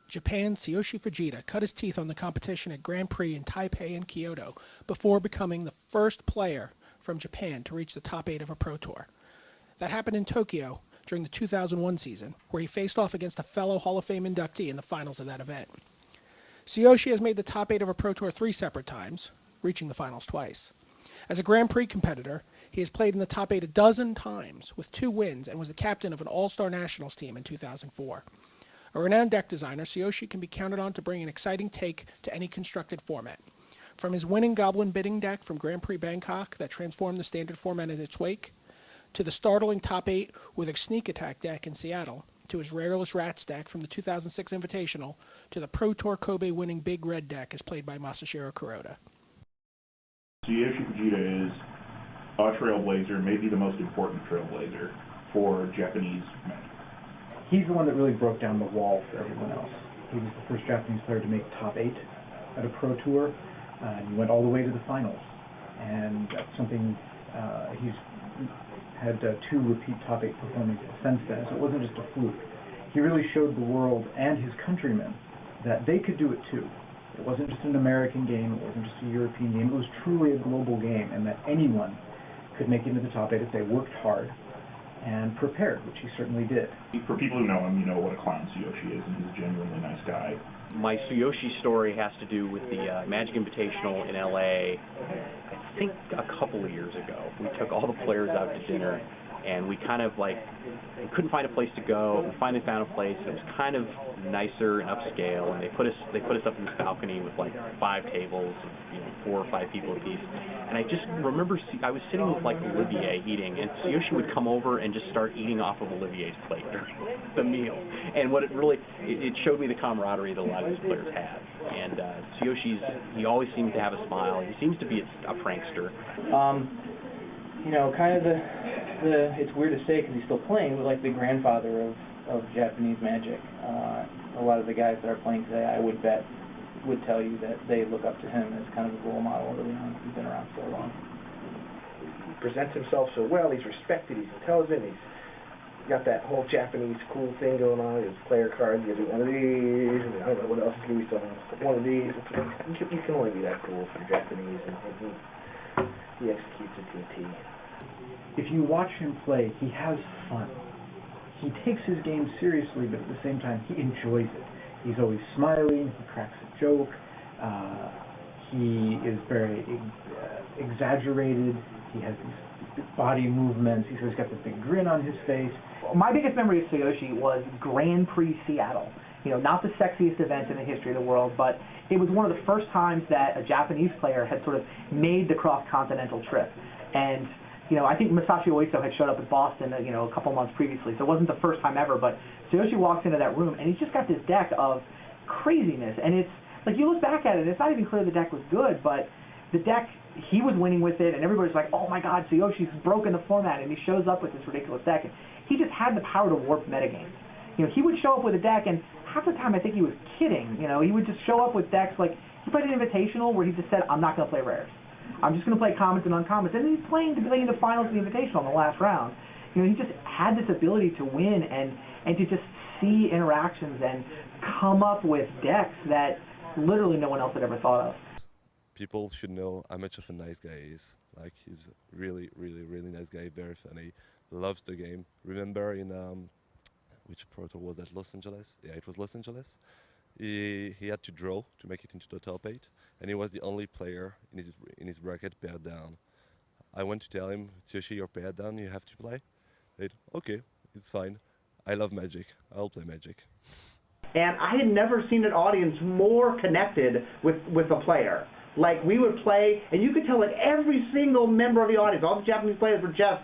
Japan's Tsuyoshi Fujita cut his teeth on the competition at Grand Prix in Taipei and Kyoto before becoming the first player from Japan to reach the top 8 of a Pro Tour. That happened in Tokyo during the 2001 season, where he faced off against a fellow Hall of Fame inductee in the finals of that event. Tsuyoshi has made the top 8 of a Pro Tour 3 separate times, reaching the finals twice. As a Grand Prix competitor, he has played in the top 8 a dozen times with 2 wins and was the captain of an All-Star Nationals team in 2004. A renowned deck designer, Tsuyoshi can be counted on to bring an exciting take to any constructed format. From his winning Goblin Bidding deck from Grand Prix Bangkok that transformed the standard format in its wake, to the startling top 8 with a Sneak Attack deck in Seattle, to his Rareless Rats deck from the 2006 Invitational, to the Pro Tour Kobe winning Big Red deck as played by Masashiro Kuroda. Tsuyoshi Fujita is a trailblazer, maybe the most important trailblazer for Japanese men. He's the one that really broke down the wall for everyone else. He was the first Japanese player to make top 8 at a Pro Tour, and he went all the way to the finals. And that's something he's had 2 repeat top 8 performances since then, so it wasn't just a fluke. He really showed the world and his countrymen that they could do it too. It wasn't just an American game, it wasn't just a European game, it was truly a global game, and that anyone could make it into the top 8 if they worked hard and prepared, which he certainly did. For people who know him, you know what a clown Tsuyoshi is, and he's a genuinely nice guy. My Tsuyoshi story has to do with the Magic Invitational in LA, I think a couple of years ago. We took all the players out to dinner, and we kind of we couldn't find a place to go. We finally found a place, and it was kind of nicer and upscale, and they put us up in this balcony with 5 tables, of, 4 or 5 people apiece. And I just remember I was sitting with Olivier eating, and Tsuyoshi would come over and just start eating off of Olivier's plate during the meal. And what it showed me the camaraderie that a lot of these players had. And he always seems to have a smile. He seems to be a prankster. Kind of it's weird to say because he's still playing, but the grandfather of Japanese Magic. A lot of the guys that are playing today, I would bet, would tell you that they look up to him as kind of a role model early on. He's been around so long. He presents himself so well. He's respected. He's intelligent. He's got that whole Japanese cool thing going on. His player cards. You do one of these. And I don't know what else can we still have. One of these. You can only be that cool for Japanese, and he executes it to a T. If you watch him play, he has fun. He takes his game seriously, but at the same time, he enjoys it. He's always smiling, he cracks a joke, he is very exaggerated, he has these body movements, he's always got this big grin on his face. My biggest memory of Tsuyoshi was Grand Prix Seattle. Not the sexiest event in the history of the world, but it was one of the first times that a Japanese player had sort of made the cross-continental trip. And I think Masashiro Kuroda had showed up at Boston, a couple months previously, so it wasn't the first time ever, but Tsuyoshi walks into that room, and he's just got this deck of craziness, and it's, you look back at it, it's not even clear the deck was good, but the deck, he was winning with it, and everybody's like, oh my god, Tsuyoshi's broken the format, and he shows up with this ridiculous deck, and he just had the power to warp metagames. He would show up with a deck, and half the time I think he was kidding, he would just show up with decks he played an Invitational where he just said, I'm not going to play rares. I'm just going to play commons and uncommons. And he's playing to play in the finals of the Invitational in the last round. He just had this ability to win and to just see interactions and come up with decks that literally no one else had ever thought of. People should know how much of a nice guy he is. He's really, really, really nice guy, very funny, loves the game. Remember in, which Pro Tour was that, Los Angeles? Yeah, it was Los Angeles. He had to draw to make it into the top 8, and he was the only player in his bracket paired down. I went to tell him, Tsuyoshi, you're paired down, you have to play. He said, okay, it's fine. I love Magic. I'll play Magic. And I had never seen an audience more connected with a player. We would play, and you could tell every single member of the audience, all the Japanese players were just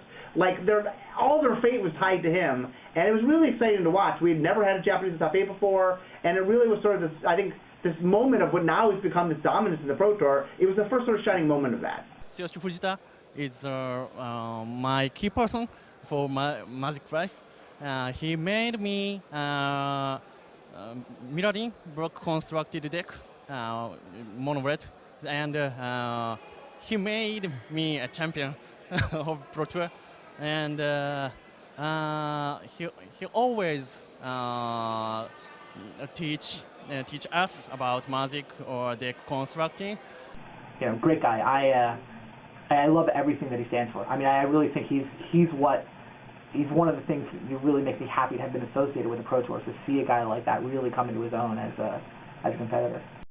all their fate was tied to him, and it was really exciting to watch. We had never had a Japanese in top 8 before, and it really was sort of this, I think, this moment of what now has become this dominance in the Pro Tour. It was the first sort of shining moment of that. Tsuyoshi Fujita is my key person for my Magic life. He made me mirroring block constructed deck, mono red, and he made me a champion of Pro Tour. And he always teach teach us about magic or deck constructing. You know, great guy. I love everything that he stands for. I mean, I really think he's one of the things that really makes me happy to have been associated with the Pro Tour, to see a guy like that really come into his own as a competitor.